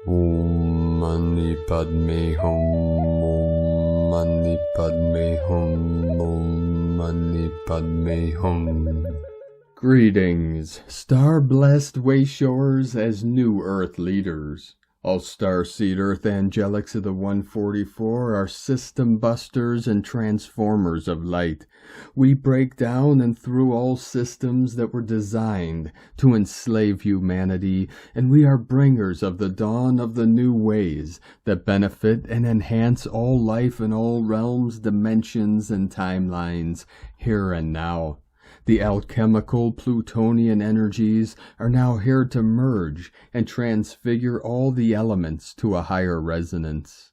Om Mani Padme Hum. Om Mani Padme Hum. Om Mani Padme Hum. Greetings, star-blessed wayshowers as new Earth leaders. All starseed Earth angelics of the 144 are system busters and transformers of light. We break down and through all systems that were designed to enslave humanity, and we are bringers of the dawn of the new ways that benefit and enhance all life in all realms, dimensions, and timelines, here and now. The alchemical Plutonian energies are now here to merge and transfigure all the elements to a higher resonance.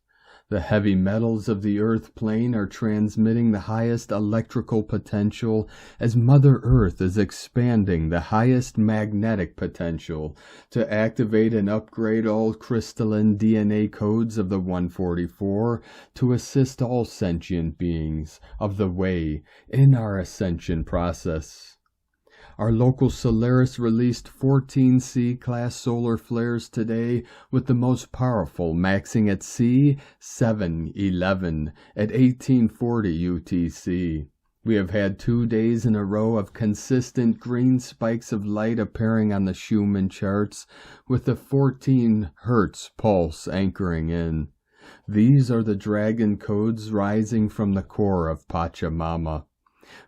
The heavy metals of the Earth plane are transmitting the highest electrical potential as Mother Earth is expanding the highest magnetic potential to activate and upgrade all crystalline DNA codes of the 144 to assist all sentient beings of the way in our ascension process. Our local Solaris released 14 C-class solar flares today, with the most powerful maxing at C711 at 1840 UTC. We have had 2 days in a row of consistent green spikes of light appearing on the Schumann charts, with the 14 Hertz pulse anchoring in. These are the dragon codes rising from the core of Pachamama.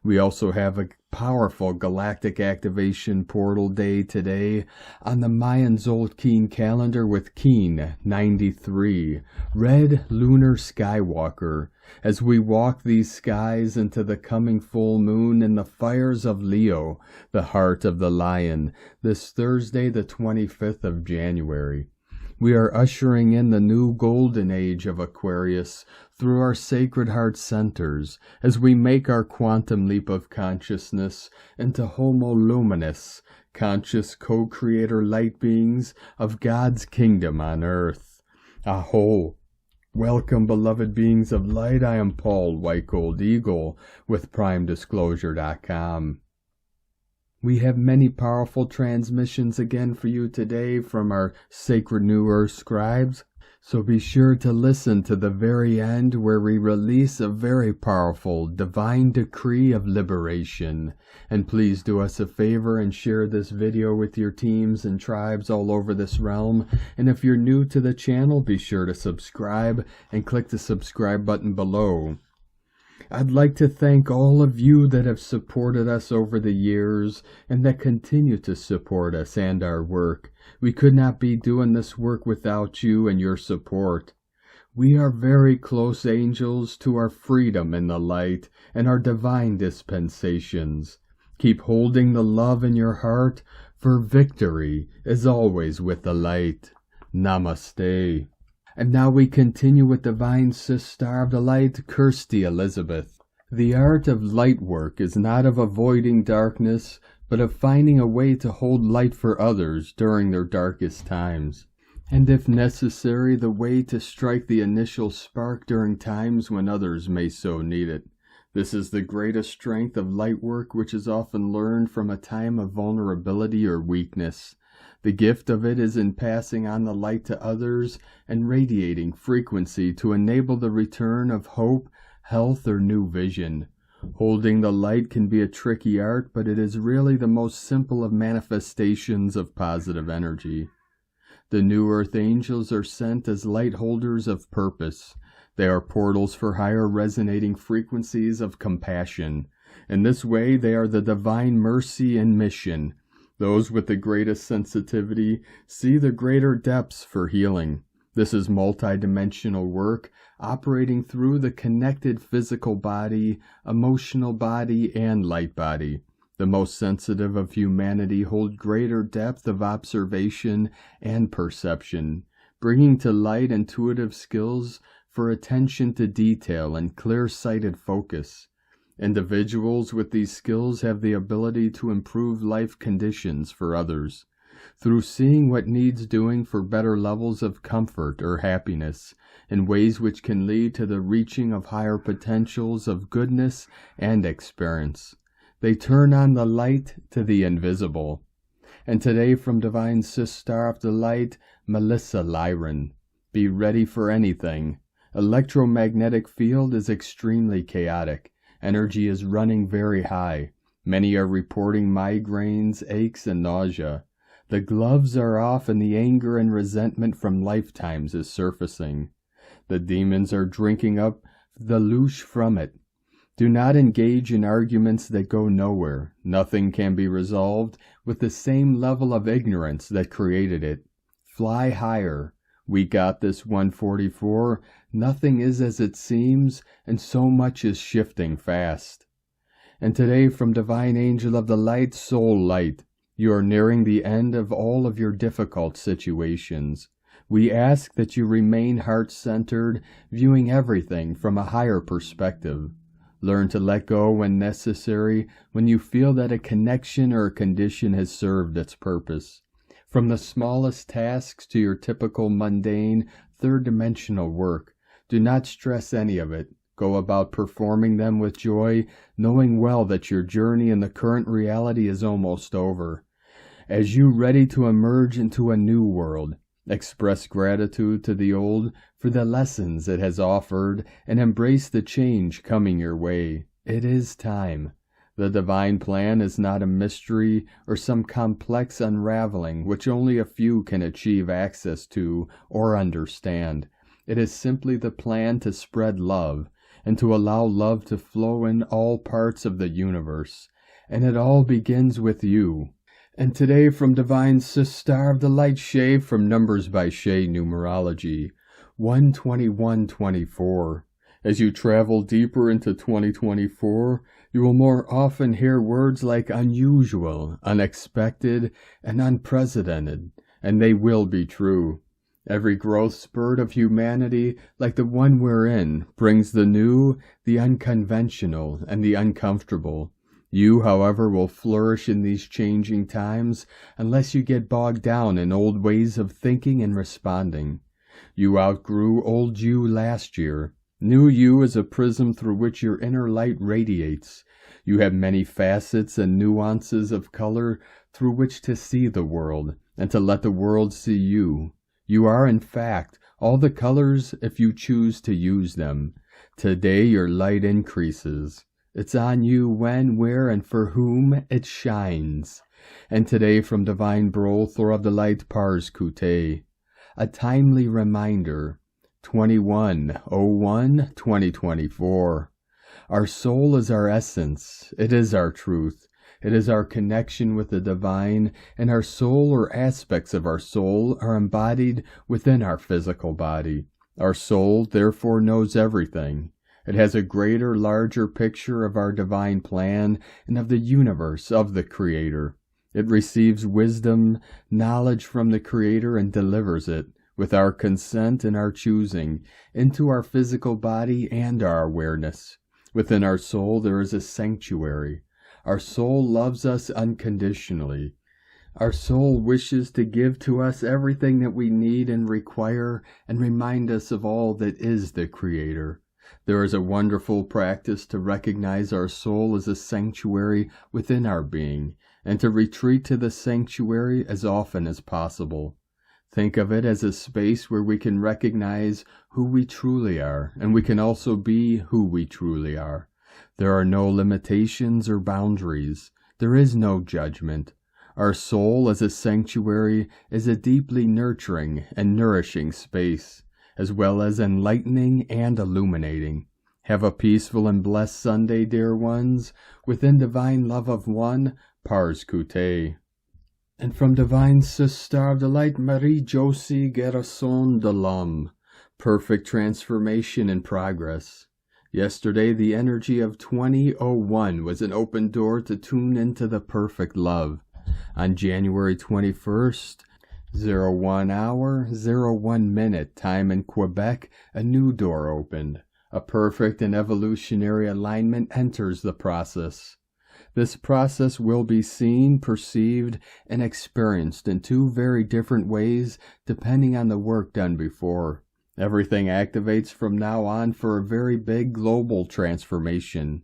We also have a powerful galactic activation portal day today on the Mayan Zoltkeen calendar with Keen 93, Red Lunar Skywalker, as we walk these skies into the coming full moon in the fires of Leo, the heart of the lion, this Thursday the 25th of January. We are ushering in the new golden age of Aquarius through our Sacred Heart centers as we make our quantum leap of consciousness into Homo Luminous, conscious co-creator light beings of God's kingdom on earth. Aho! Welcome, beloved beings of light. I am Paul, White Gold Eagle, with PrimeDisclosure.com. We have many powerful transmissions again for you today from our Sacred New Earth scribes, so be sure to listen to the very end where we release a very powerful divine decree of liberation. And please do us a favor and share this video with your teams and tribes all over this realm. And if you're new to the channel, be sure to subscribe and click the subscribe button below. I'd like to thank all of you that have supported us over the years and that continue to support us and our work. We could not be doing this work without you and your support. We are very close angels to our freedom in the light and our divine dispensations. Keep holding the love in your heart, for victory is always with the light. Namaste. And now we continue with Divine Sister of the Light, Kirsty Elizabeth. The art of light work is not of avoiding darkness, but of finding a way to hold light for others during their darkest times. And if necessary, the way to strike the initial spark during times when others may so need it. This is the greatest strength of light work, which is often learned from a time of vulnerability or weakness. The gift of it is in passing on the light to others and radiating frequency to enable the return of hope, health, or new vision. Holding the light can be a tricky art, but it is really the most simple of manifestations of positive energy. The New Earth angels are sent as light holders of purpose. They are portals for higher resonating frequencies of compassion. In this way, they are the divine mercy and mission. Those with the greatest sensitivity see the greater depths for healing. This is multidimensional work, operating through the connected physical body, emotional body, and light body. The most sensitive of humanity hold greater depth of observation and perception, bringing to light intuitive skills for attention to detail and clear-sighted focus. Individuals with these skills have the ability to improve life conditions for others through seeing what needs doing for better levels of comfort or happiness in ways which can lead to the reaching of higher potentials of goodness and experience. They turn on the light to the invisible. And today from Divine Sister of the Light, Melissa Lyran. Be ready for anything. Electromagnetic field is extremely chaotic. Energy is running very high. Many are reporting migraines, aches, and nausea. The gloves are off and the anger and resentment from lifetimes is surfacing. The demons are drinking up the louche from it. Do not engage in arguments that go nowhere. Nothing can be resolved with the same level of ignorance that created it. Fly higher. We got this 144. Nothing is as it seems, and so much is shifting fast. And today from Divine Angel of the Light, Soul Light, you are nearing the end of all of your difficult situations. We ask that you remain heart-centered, viewing everything from a higher perspective. Learn to let go when necessary, when you feel that a connection or a condition has served its purpose. From the smallest tasks to your typical mundane, third-dimensional work, do not stress any of it. Go about performing them with joy, knowing well that your journey in the current reality is almost over. As you ready to emerge into a new world, express gratitude to the old for the lessons it has offered and embrace the change coming your way. It is time. The divine plan is not a mystery or some complex unraveling which only a few can achieve access to or understand. It is simply the plan to spread love and to allow love to flow in all parts of the universe. And it all begins with you. And today from Divine Star of the Light Shay from Numbers by Shay Numerology, 12124. As you travel deeper into 2024, you will more often hear words like unusual, unexpected, and unprecedented, and they will be true. Every growth spurt of humanity, like the one we're in, brings the new, the unconventional, and the uncomfortable. You, however, will flourish in these changing times unless you get bogged down in old ways of thinking and responding. You outgrew old you last year. New you is a prism through which your inner light radiates. You have many facets and nuances of color through which to see the world, and to let the world see you. You are, in fact, all the colors if you choose to use them. Today your light increases. It's on you when, where, and for whom it shines. And today from Divine Butler of the Light Pars Kute, a timely reminder, 21/01/2024. Our soul is our essence. It is our truth. It is our connection with the divine, and our soul or aspects of our soul are embodied within our physical body. Our soul therefore knows everything. It has a greater, larger picture of our divine plan and of the universe of the Creator. It receives wisdom, knowledge from the Creator and delivers it, with our consent and our choosing, into our physical body and our awareness. Within our soul there is a sanctuary. Our soul loves us unconditionally. Our soul wishes to give to us everything that we need and require and remind us of all that is the Creator. There is a wonderful practice to recognize our soul as a sanctuary within our being, and to retreat to the sanctuary as often as possible. Think of it as a space where we can recognize who we truly are, and we can also be who we truly are. There are no limitations or boundaries. There is no judgment. Our soul as a sanctuary is a deeply nurturing and nourishing space, as well as enlightening and illuminating. Have a peaceful and blessed Sunday, dear ones, within divine love of one, Pars Kute. And from Divine Sister of the Light, Marie Josie Garrison de l'Homme, perfect transformation in progress. Yesterday, the energy of 2001 was an open door to tune into the perfect love. On January 21st, 01 hour, 01 minute time in Quebec, a new door opened. A perfect and evolutionary alignment enters the process. This process will be seen, perceived, and experienced in two very different ways depending on the work done before. Everything activates from now on for a very big global transformation.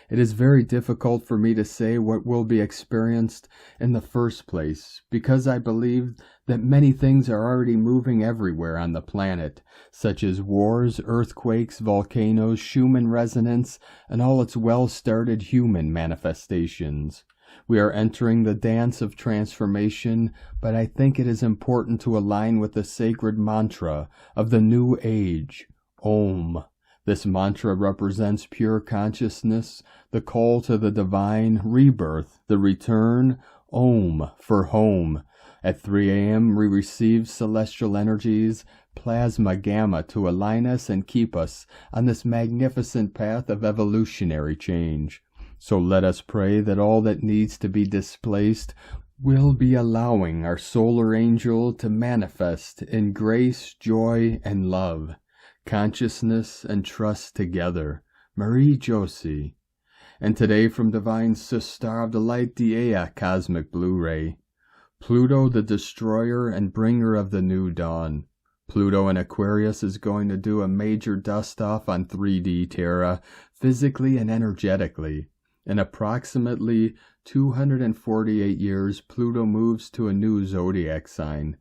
It is very difficult for me to say what will be experienced in the first place, because I believe that many things are already moving everywhere on the planet, such as wars, earthquakes, volcanoes, Schumann resonance, and all its well-started human manifestations. We are entering the dance of transformation, but I think it is important to align with the sacred mantra of the new age, Om. This mantra represents pure consciousness, the call to the divine, rebirth, the return, Om for home. At 3 a.m. we receive celestial energies, plasma gamma, to align us and keep us on this magnificent path of evolutionary change. So let us pray that all that needs to be displaced will be allowing our solar angel to manifest in grace, joy, and love, consciousness and trust together. Marie Josie. And today from Divine Sister of the Light, Ania Cosmic Blu-ray. Pluto, the destroyer and bringer of the new dawn. Pluto in Aquarius is going to do a major dust-off on 3D Terra, physically and energetically. In approximately 248 years, Pluto moves to a new zodiac sign.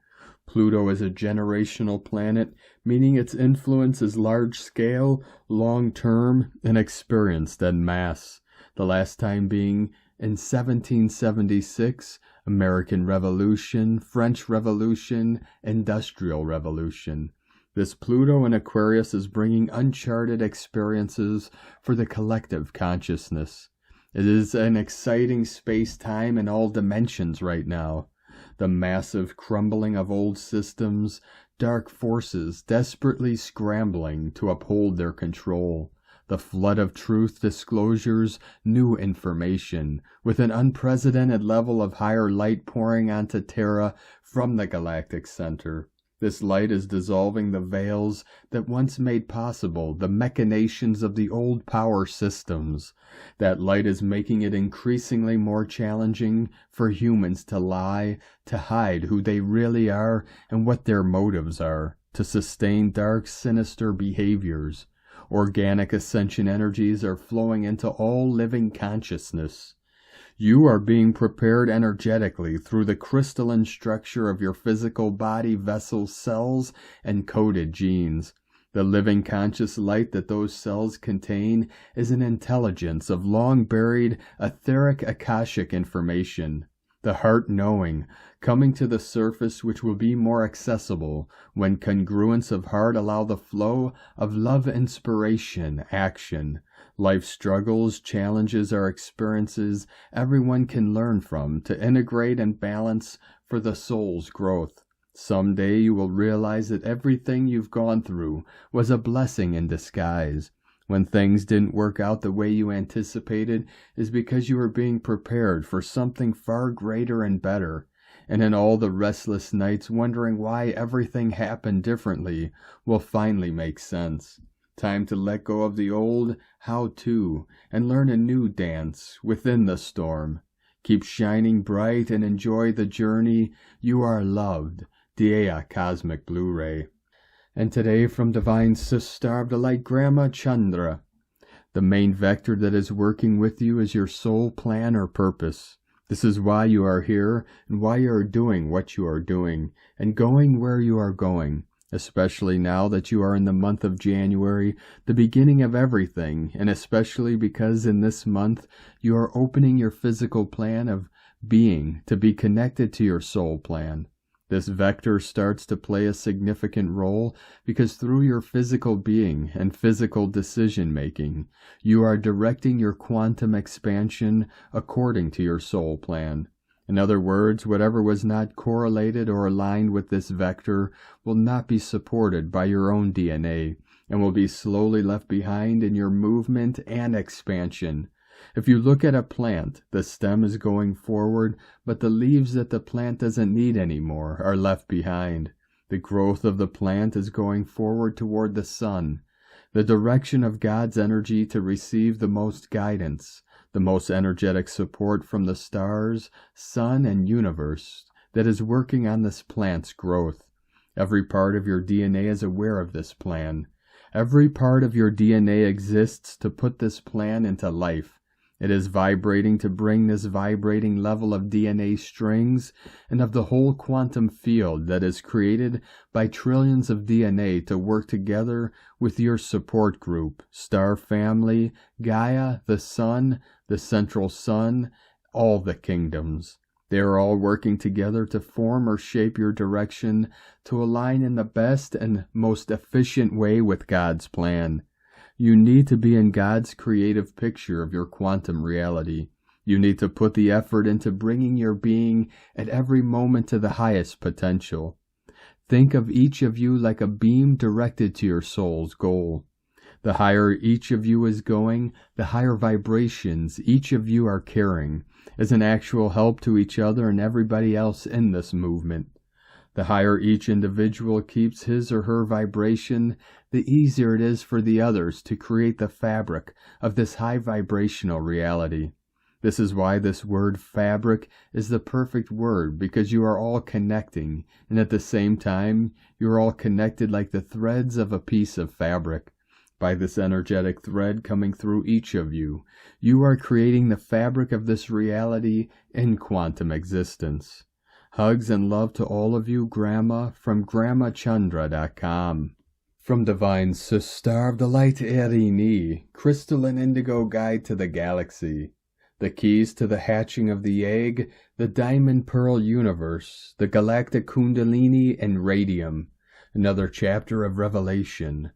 Pluto is a generational planet, meaning its influence is large-scale, long-term, and experienced en masse. The last time being in 1776, American Revolution, French Revolution, Industrial Revolution. This Pluto in Aquarius is bringing uncharted experiences for the collective consciousness. It is an exciting space-time in all dimensions right now. The massive crumbling of old systems, dark forces desperately scrambling to uphold their control. The flood of truth disclosures, new information, with an unprecedented level of higher light pouring onto Terra from the galactic center. This light is dissolving the veils that once made possible the machinations of the old power systems. That light is making it increasingly more challenging for humans to lie, to hide who they really are and what their motives are, to sustain dark, sinister behaviors. Organic ascension energies are flowing into all living consciousness. You are being prepared energetically through the crystalline structure of your physical body, vessels, cells, and coded genes. The living conscious light that those cells contain is an intelligence of long-buried etheric akashic information. The heart knowing, coming to the surface, which will be more accessible when congruence of heart allow the flow of love, inspiration, action. Life struggles, challenges, or experiences everyone can learn from to integrate and balance for the soul's growth. Someday you will realize that everything you've gone through was a blessing in disguise. When things didn't work out the way you anticipated is because you were being prepared for something far greater and better. And in all the restless nights wondering why everything happened differently will finally make sense. Time to let go of the old how-to and learn a new dance within the storm. Keep shining bright and enjoy the journey. You are loved. Ania Cosmic Blu-ray. And today from Divine Sister of the Light, Grandma Chandra. The main vector that is working with you is your soul plan or purpose. This is why you are here and why you are doing what you are doing and going where you are going. Especially now that you are in the month of January, the beginning of everything, and especially because in this month you are opening your physical plan of being to be connected to your soul plan. This vector starts to play a significant role because through your physical being and physical decision-making, you are directing your quantum expansion according to your soul plan. In other words, whatever was not correlated or aligned with this vector will not be supported by your own DNA and will be slowly left behind in your movement and expansion. If you look at a plant, the stem is going forward, but the leaves that the plant doesn't need anymore are left behind. The growth of the plant is going forward toward the sun, the direction of God's energy to receive the most guidance, the most energetic support from the stars, sun, and universe that is working on this plant's growth. Every part of your DNA is aware of this plan. Every part of your DNA exists to put this plan into life. It is vibrating to bring this vibrating level of DNA strings and of the whole quantum field that is created by trillions of DNA to work together with your support group, star family, Gaia, the sun, the central sun, all the kingdoms. They are all working together to form or shape your direction to align in the best and most efficient way with God's plan. You need to be in God's creative picture of your quantum reality. You need to put the effort into bringing your being at every moment to the highest potential. Think of each of you like a beam directed to your soul's goal. The higher each of you is going, the higher vibrations each of you are carrying as an actual help to each other and everybody else in this movement. The higher each individual keeps his or her vibration, the easier it is for the others to create the fabric of this high vibrational reality. This is why this word fabric is the perfect word, because you are all connecting, and at the same time, you are all connected like the threads of a piece of fabric. By this energetic thread coming through each of you, you are creating the fabric of this reality in quantum existence. Hugs and love to all of you, Grandma, from GrandmaChandra.com. From Divine Sister of the Light Erini, Crystal and Indigo Guide to the Galaxy, the keys to the hatching of the egg, the Diamond Pearl Universe, the Galactic Kundalini and Radium, another chapter of Revelation.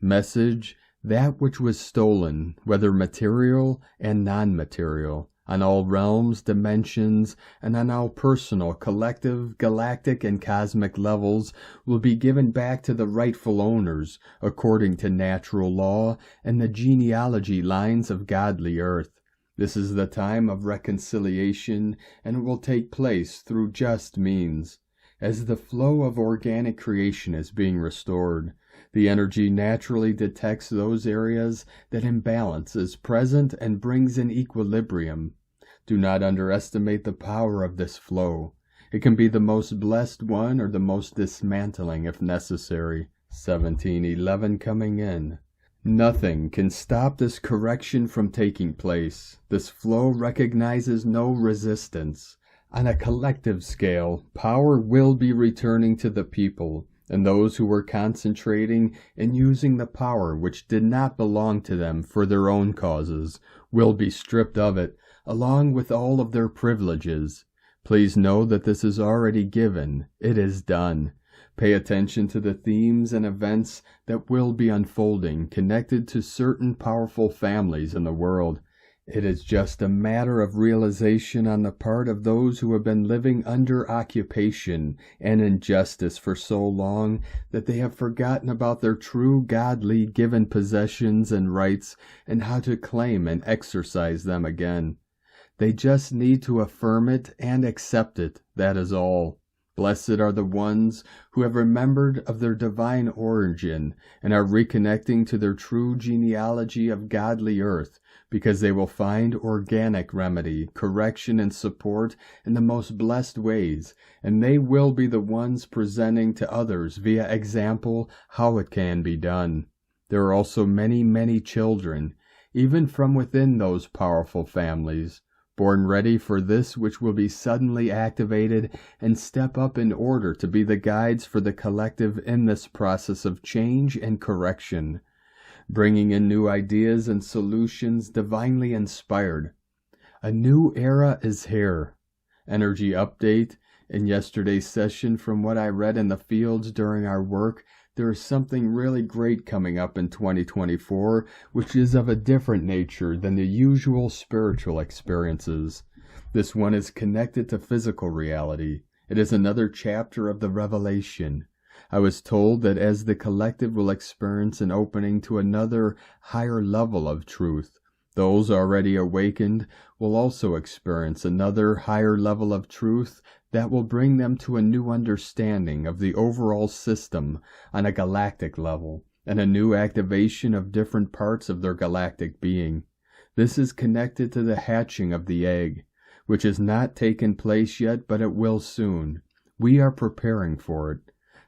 Message, that which was stolen, whether material and non-material, on all realms, dimensions, and on all personal, collective, galactic, and cosmic levels, will be given back to the rightful owners, according to natural law and the genealogy lines of godly earth. This is the time of reconciliation, and it will take place through just means. As the flow of organic creation is being restored, the energy naturally detects those areas that imbalance is present and brings in equilibrium. Do not underestimate the power of this flow. It can be the most blessed one or the most dismantling if necessary. 1711 coming in. Nothing can stop this correction from taking place. This flow recognizes no resistance. On a collective scale, power will be returning to the people, and those who were concentrating and using the power which did not belong to them for their own causes will be stripped of it, along with all of their privileges. Please know that this is already given. It is done. Pay attention to the themes and events that will be unfolding, connected to certain powerful families in the world. It is just a matter of realization on the part of those who have been living under occupation and injustice for so long that they have forgotten about their true godly given possessions and rights and how to claim and exercise them again. They just need to affirm it and accept it, that is all. Blessed are the ones who have remembered of their divine origin and are reconnecting to their true genealogy of godly earth, because they will find organic remedy, correction, and support in the most blessed ways, and they will be the ones presenting to others via example how it can be done. There are also many, many children, even from within those powerful families, born ready for this which will be suddenly activated and step up in order to be the guides for the collective in this process of change and correction, bringing in new ideas and solutions divinely inspired. A new era is here. Energy update. In yesterday's session, from what I read in the fields during our work, there is something really great coming up in 2024, which is of a different nature than the usual spiritual experiences. This one is connected to physical reality. It is another chapter of the revelation. I was told that as the collective will experience an opening to another higher level of truth, those already awakened will also experience another higher level of truth that will bring them to a new understanding of the overall system on a galactic level, and a new activation of different parts of their galactic being. This is connected to the hatching of the egg, which has not taken place yet, but it will soon. We are preparing for it.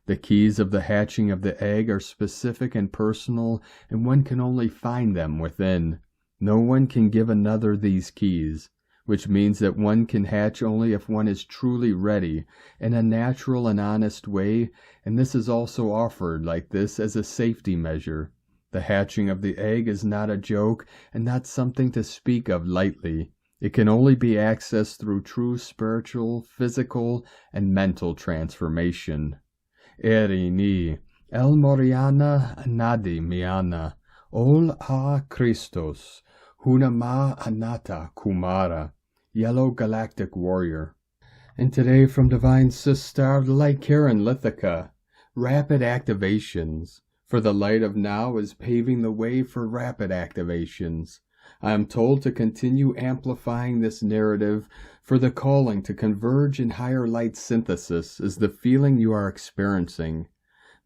The keys of the hatching of the egg are specific and personal, and one can only find them within. No one can give another these keys, which means that one can hatch only if one is truly ready, in a natural and honest way, and this is also offered like this as a safety measure. The hatching of the egg is not a joke and not something to speak of lightly. It can only be accessed through true spiritual, physical, and mental transformation. Eri ni, el Moriana nadi miana, ol a Christos, hunama anata kumara, Yellow Galactic Warrior. And today from Divine Sister of the Light Karen Lithica, rapid activations. For the light of now is paving the way for rapid activations. I am told to continue amplifying this narrative, for the calling to converge in higher light synthesis is the feeling you are experiencing.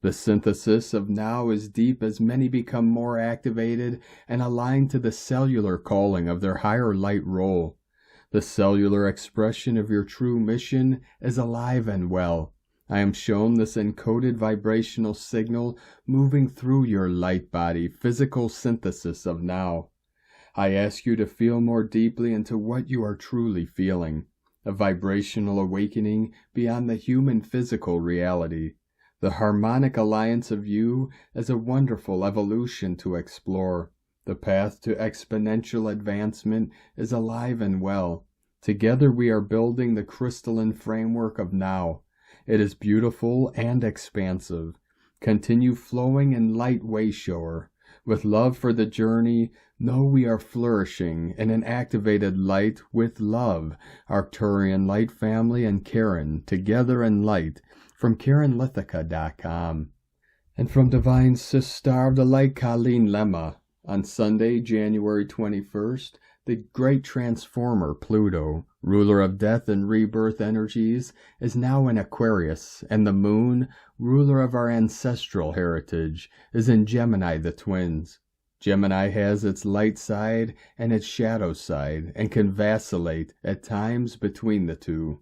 The synthesis of now is deep as many become more activated and aligned to the cellular calling of their higher light role. The cellular expression of your true mission is alive and well. I am shown this encoded vibrational signal moving through your light body physical synthesis of now. I ask you to feel more deeply into what you are truly feeling, a vibrational awakening beyond the human physical reality. The harmonic alliance of you is a wonderful evolution to explore. The path to exponential advancement is alive and well. Together we are building the crystalline framework of now. It is beautiful and expansive. Continue flowing in light wayshower. With love for the journey, know we are flourishing in an activated light with love. Arcturian Light Family and Karen, together in light, from KarenLithica.com. And from Divine Sister of the Light Colleen Lemma, on Sunday, January 21st, the great transformer Pluto, ruler of death and rebirth energies, is now in Aquarius, and the moon, ruler of our ancestral heritage, is in Gemini the twins. Gemini has its light side and its shadow side, and can vacillate at times between the two.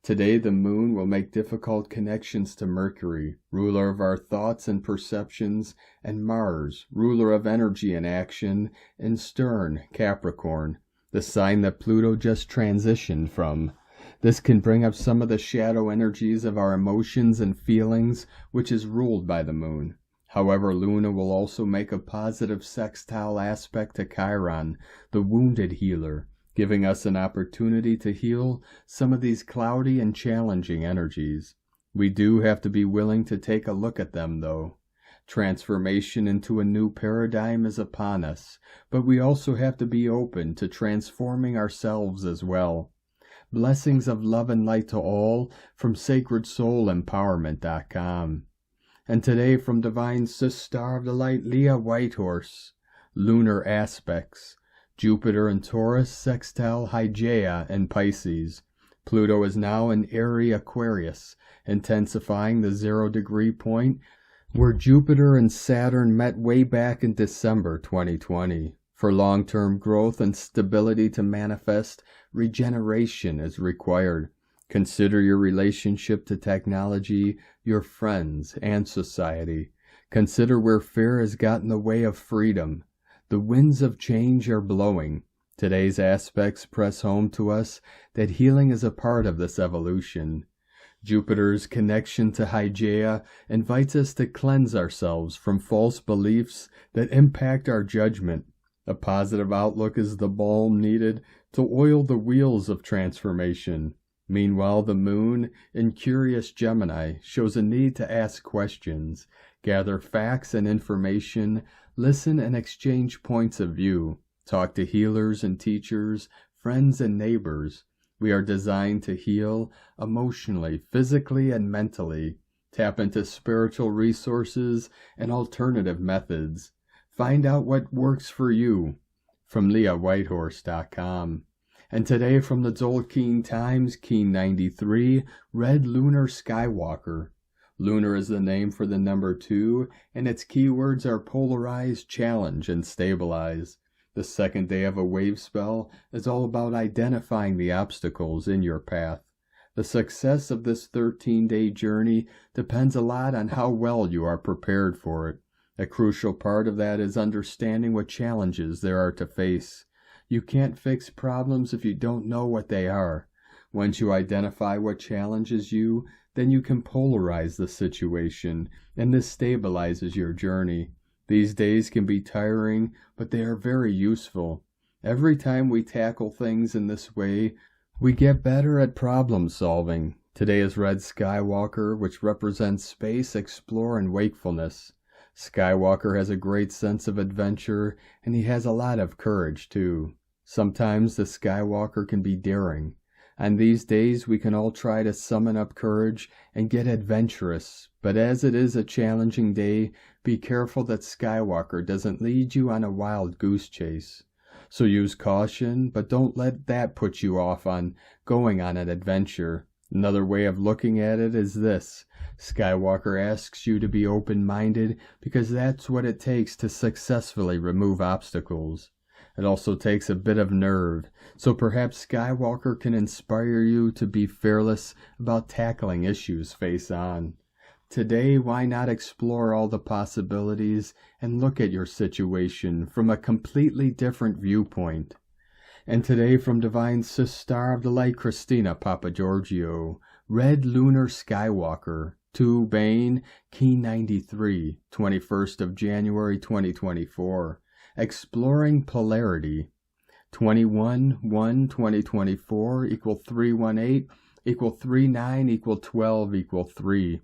Today the moon will make difficult connections to Mercury, ruler of our thoughts and perceptions, and Mars, ruler of energy and action, in Stern, Capricorn, the sign that Pluto just transitioned from. This can bring up some of the shadow energies of our emotions and feelings, which is ruled by the moon. However, Luna will also make a positive sextile aspect to Chiron, the wounded healer, giving us an opportunity to heal some of these cloudy and challenging energies. We do have to be willing to take a look at them, though. Transformation into a new paradigm is upon us, but we also have to be open to transforming ourselves as well. Blessings of love and light to all from SacredSoulEmpowerment.com. And today from Divine Sister of the Light Leah Whitehorse, lunar aspects. Jupiter in Taurus, sextile Hygeia in Pisces. Pluto is now in Prairie Aquarius, intensifying the 0-degree point where Jupiter and Saturn met way back in December 2020. For long-term growth and stability to manifest, regeneration is required. Consider your relationship to technology, your friends, and society. Consider where fear has got in the way of freedom. The winds of change are blowing. Today's aspects press home to us that healing is a part of this evolution. Jupiter's connection to Hygeia invites us to cleanse ourselves from false beliefs that impact our judgment. A positive outlook is the balm needed to oil the wheels of transformation. Meanwhile, the moon, in curious Gemini, shows a need to ask questions, gather facts and information, listen and exchange points of view, talk to healers and teachers, friends and neighbors. We are designed to heal emotionally, physically, and mentally. Tap into spiritual resources and alternative methods. Find out what works for you. From LeahWhitehorse.com. And today from the Tzolk'in Times, Keen 93, Red Lunar Skywalker. Lunar is the name for the number 2, and its keywords are polarize, challenge, and stabilize. The second day of a wave spell is all about identifying the obstacles in your path. The success of this 13-day journey depends a lot on how well you are prepared for it. A crucial part of that is understanding what challenges there are to face. You can't fix problems if you don't know what they are. Once you identify what challenges you, then you can polarize the situation, and this stabilizes your journey. These days can be tiring, but they are very useful. Every time we tackle things in this way, we get better at problem solving. Today is Red Skywalker, which represents space, explore, and wakefulness. Skywalker has a great sense of adventure, and he has a lot of courage, too. Sometimes the Skywalker can be daring. On these days, we can all try to summon up courage and get adventurous, but as it is a challenging day, be careful that Skywalker doesn't lead you on a wild goose chase. So use caution, but don't let that put you off on going on an adventure. Another way of looking at it is this. Skywalker asks you to be open-minded because that's what it takes to successfully remove obstacles. It also takes a bit of nerve, so perhaps Skywalker can inspire you to be fearless about tackling issues face-on. Today, why not explore all the possibilities and look at your situation from a completely different viewpoint? And today, from Divine Sister of the Light Christina Papagiorgio, Red Lunar Skywalker, 2 Bane, Key 93, 21st of January 2024. Exploring Polarity. 21-1-2024 equal 318 equal 39 equal 12 equal 3.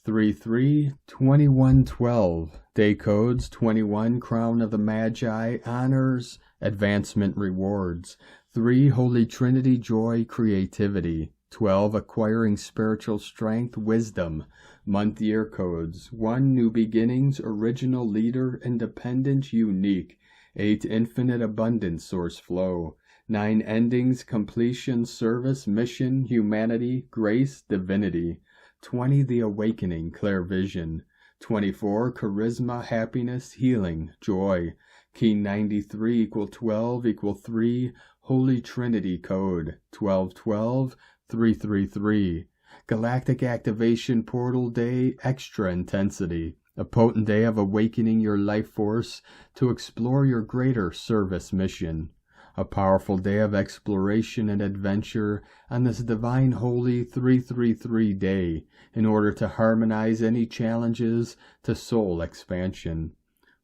33-2112. Day codes 21 Crown of the Magi, Honors, Advancement Rewards. 3 Holy Trinity, Joy, Creativity. 12 Acquiring Spiritual Strength, Wisdom. Month year codes 1 New Beginnings, Original Leader, Independent, Unique. 8 Infinite Abundance, Source Flow. 9 Endings, Completion, Service, Mission, Humanity, Grace, Divinity. 20 The Awakening, Clear Vision. 24 Charisma, Happiness, Healing, Joy. Key 93 equal 12 equal 3 Holy Trinity Code 1212-333. Galactic Activation Portal Day, Extra Intensity. A potent day of awakening your life force to explore your greater service mission. A powerful day of exploration and adventure on this divine holy 333 day in order to harmonize any challenges to soul expansion.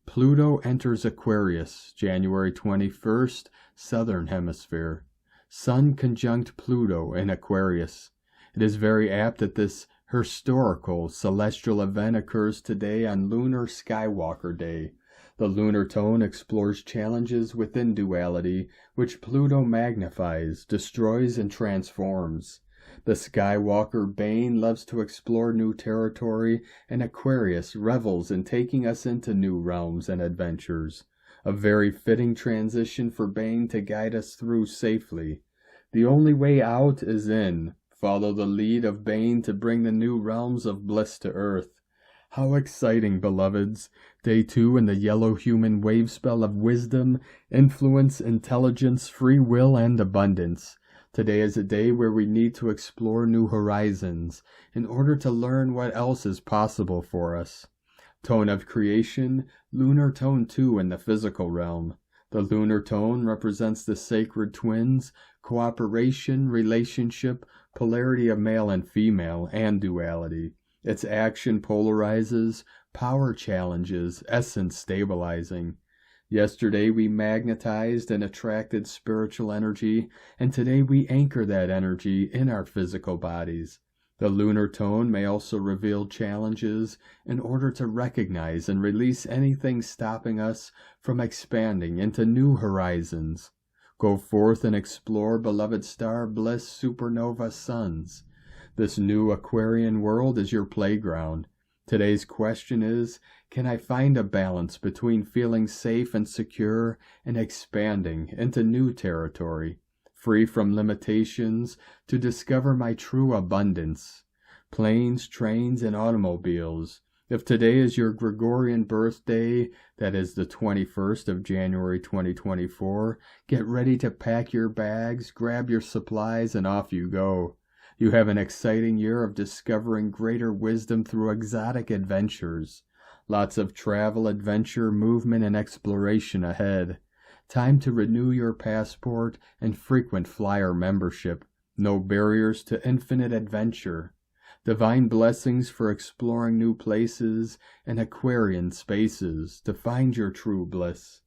Pluto enters Aquarius, January 21st, Southern Hemisphere. Sun conjunct Pluto in Aquarius. It is very apt that this historical celestial event occurs today on Lunar Skywalker Day. The lunar tone explores challenges within duality, which Pluto magnifies, destroys, and transforms. The Skywalker Bane loves to explore new territory, and Aquarius revels in taking us into new realms and adventures. A very fitting transition for Bane to guide us through safely. The only way out is in. Follow the lead of Bane to bring the new realms of bliss to Earth. How exciting, beloveds! Day 2 in the yellow human wave spell of wisdom, influence, intelligence, free will, and abundance. Today is a day where we need to explore new horizons in order to learn what else is possible for us. Tone of creation, lunar tone 2 in the physical realm. The lunar tone represents the sacred twins, cooperation, relationship, polarity of male and female, and duality. Its action polarizes, power challenges, essence stabilizing. Yesterday we magnetized and attracted spiritual energy, and today we anchor that energy in our physical bodies. The lunar tone may also reveal challenges in order to recognize and release anything stopping us from expanding into new horizons. Go forth and explore, beloved star, bliss, supernova suns. This new Aquarian world is your playground. Today's question is, can I find a balance between feeling safe and secure and expanding into new territory, free from limitations, to discover my true abundance? Planes, trains, and automobiles. If today is your Gregorian birthday, that is the 21st of January 2024, get ready to pack your bags, grab your supplies, and off you go. You have an exciting year of discovering greater wisdom through exotic adventures. Lots of travel, adventure, movement, and exploration ahead. Time to renew your passport and frequent flyer membership. No barriers to infinite adventure. Divine blessings for exploring new places and Aquarian spaces to find your true bliss.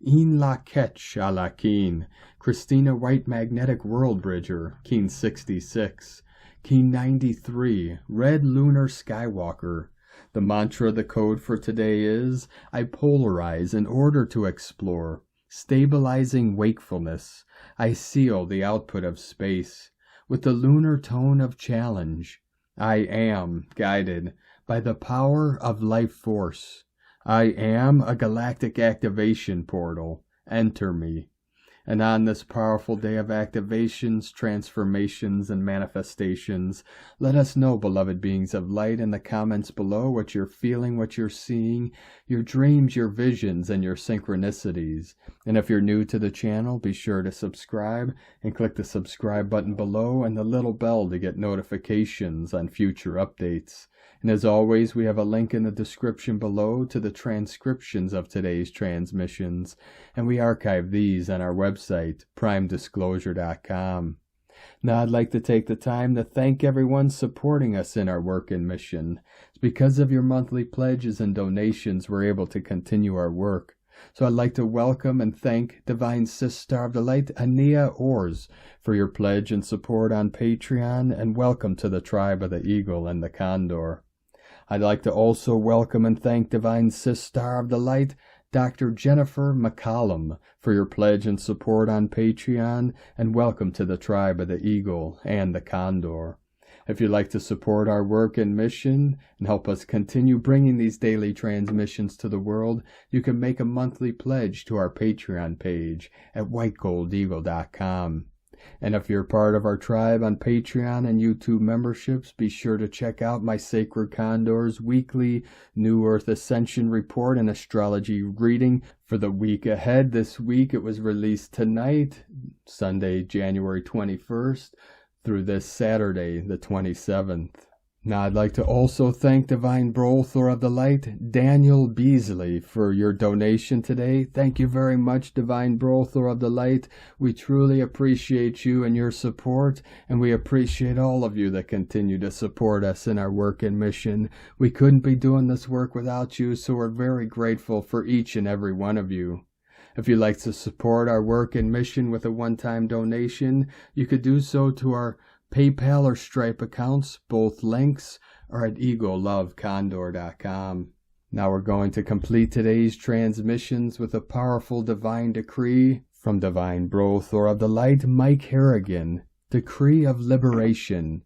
In la ketch a la Keen, Christina White Magnetic World Bridger, Keen 66, Keen 93, Red Lunar Skywalker. The mantra, the code for today is, I polarize in order to explore, stabilizing wakefulness. I seal the output of space with the lunar tone of challenge. I am guided by the power of life force. I am a galactic activation portal. Enter me. And on this powerful day of activations, transformations, and manifestations, let us know, beloved beings of light, in the comments below what you're feeling, what you're seeing, your dreams, your visions, and your synchronicities. And if you're new to the channel, be sure to subscribe and click the subscribe button below and the little bell to get notifications on future updates. And as always, we have a link in the description below to the transcriptions of today's transmissions, and we archive these on our website, primedisclosure.com. Now I'd like to take the time to thank everyone supporting us in our work and mission. It's because of your monthly pledges and donations we're able to continue our work. So I'd like to welcome and thank Divine Sister of the Light, Ania O, for your pledge and support on Patreon, and welcome to the tribe of the Eagle and the Condor. I'd like to also welcome and thank Divine Sister of the Light, Dr. Jennifer McCollum, for your pledge and support on Patreon, and welcome to the tribe of the Eagle and the Condor. If you'd like to support our work and mission and help us continue bringing these daily transmissions to the world, you can make a monthly pledge to our Patreon page at whitegoldeagle.com. And if you're part of our tribe on Patreon and YouTube memberships, be sure to check out my Sacred Condor's weekly New Earth Ascension report and astrology reading for the week ahead. This week it was released tonight, Sunday, January 21st, through this Saturday, the 27th. Now I'd like to also thank Divine Butler of the Light, Daniel Beasley, for your donation today. Thank you very much, Divine Butler of the Light. We truly appreciate you and your support, and we appreciate all of you that continue to support us in our work and mission. We couldn't be doing this work without you, so we're very grateful for each and every one of you. If you'd like to support our work and mission with a one-time donation, you could do so to our PayPal or Stripe accounts. Both links are at egolovecondor.com. Now we're going to complete today's transmissions with a powerful divine decree from Divine Butler of the Light, Mike Harrigan. Decree of liberation.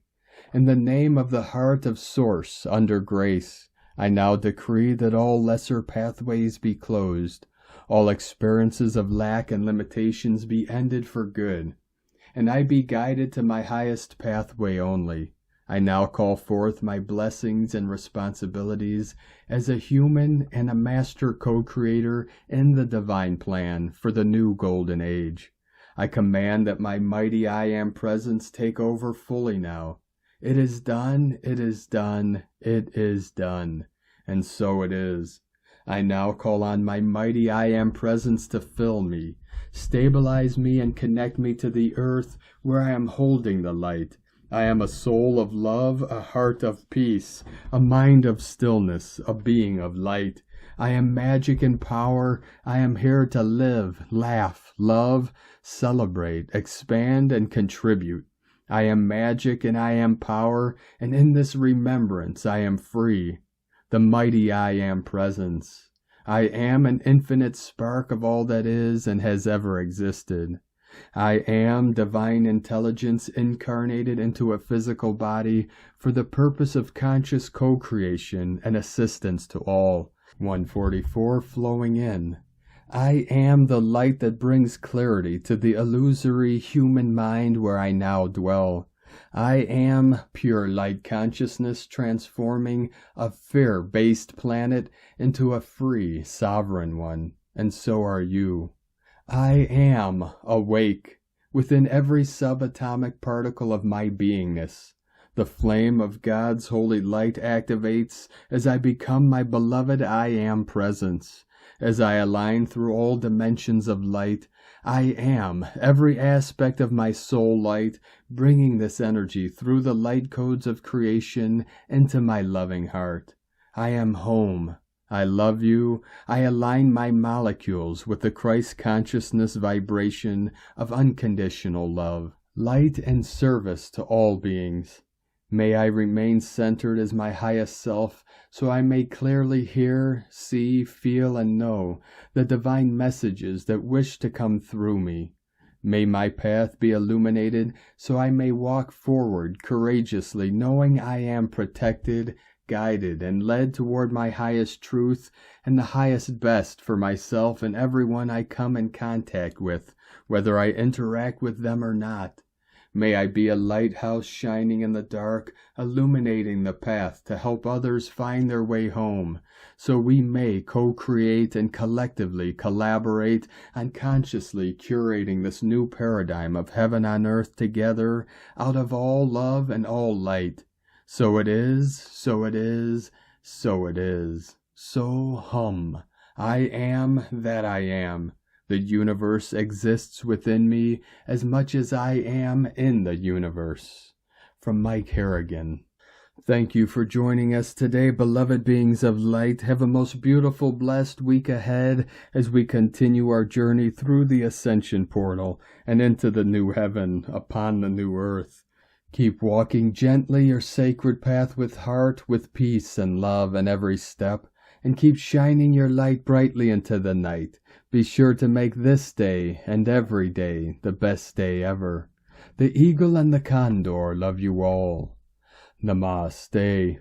In the name of the heart of Source under grace, I now decree that all lesser pathways be closed, all experiences of lack and limitations be ended for good, and I be guided to my highest pathway only. I now call forth my blessings and responsibilities as a human and a master co-creator in the divine plan for the new golden age. I command that my mighty I Am presence take over fully now. It is done, it is done, it is done, and so it is. I now call on my mighty I Am presence to fill me, stabilize me, and connect me to the earth where I am holding the light. I am a soul of love, a heart of peace, a mind of stillness, a being of light. I am magic and power. I am here to live, laugh, love, celebrate, expand, and contribute. I am magic and I am power, and in this remembrance I am free. The mighty I Am presence. I am an infinite spark of all that is and has ever existed. I am divine intelligence incarnated into a physical body for the purpose of conscious co-creation and assistance to all. 144 flowing in. I am the light that brings clarity to the illusory human mind where I now dwell. I am pure light consciousness transforming a fear-based planet into a free, sovereign one, and so are you. I am awake within every subatomic particle of my beingness. The flame of God's holy light activates as I become my beloved I Am presence. As I align through all dimensions of light, I am every aspect of my soul light, bringing this energy through the light codes of creation into my loving heart. I am home. I love you. I align my molecules with the Christ consciousness vibration of unconditional love, light and service to all beings. May I remain centered as my highest self, so I may clearly hear, see, feel, and know the divine messages that wish to come through me. May my path be illuminated, so I may walk forward courageously, knowing I am protected, guided, and led toward my highest truth and the highest best for myself and everyone I come in contact with, whether I interact with them or not. May I be a lighthouse shining in the dark, illuminating the path to help others find their way home, so we may co-create and collectively collaborate on consciously curating this new paradigm of heaven on earth together out of all love and all light. So it is, so it is, so it is. So hum. I am that I am. The universe exists within me as much as I am in the universe. From Mike Harrigan. Thank you for joining us today, beloved beings of light. Have a most beautiful, blessed week ahead as we continue our journey through the ascension portal and into the new heaven upon the new earth. Keep walking gently your sacred path with heart, with peace and love in every step, and keep shining your light brightly into the night. Be sure to make this day and every day the best day ever. The eagle and the condor love you all. Namaste.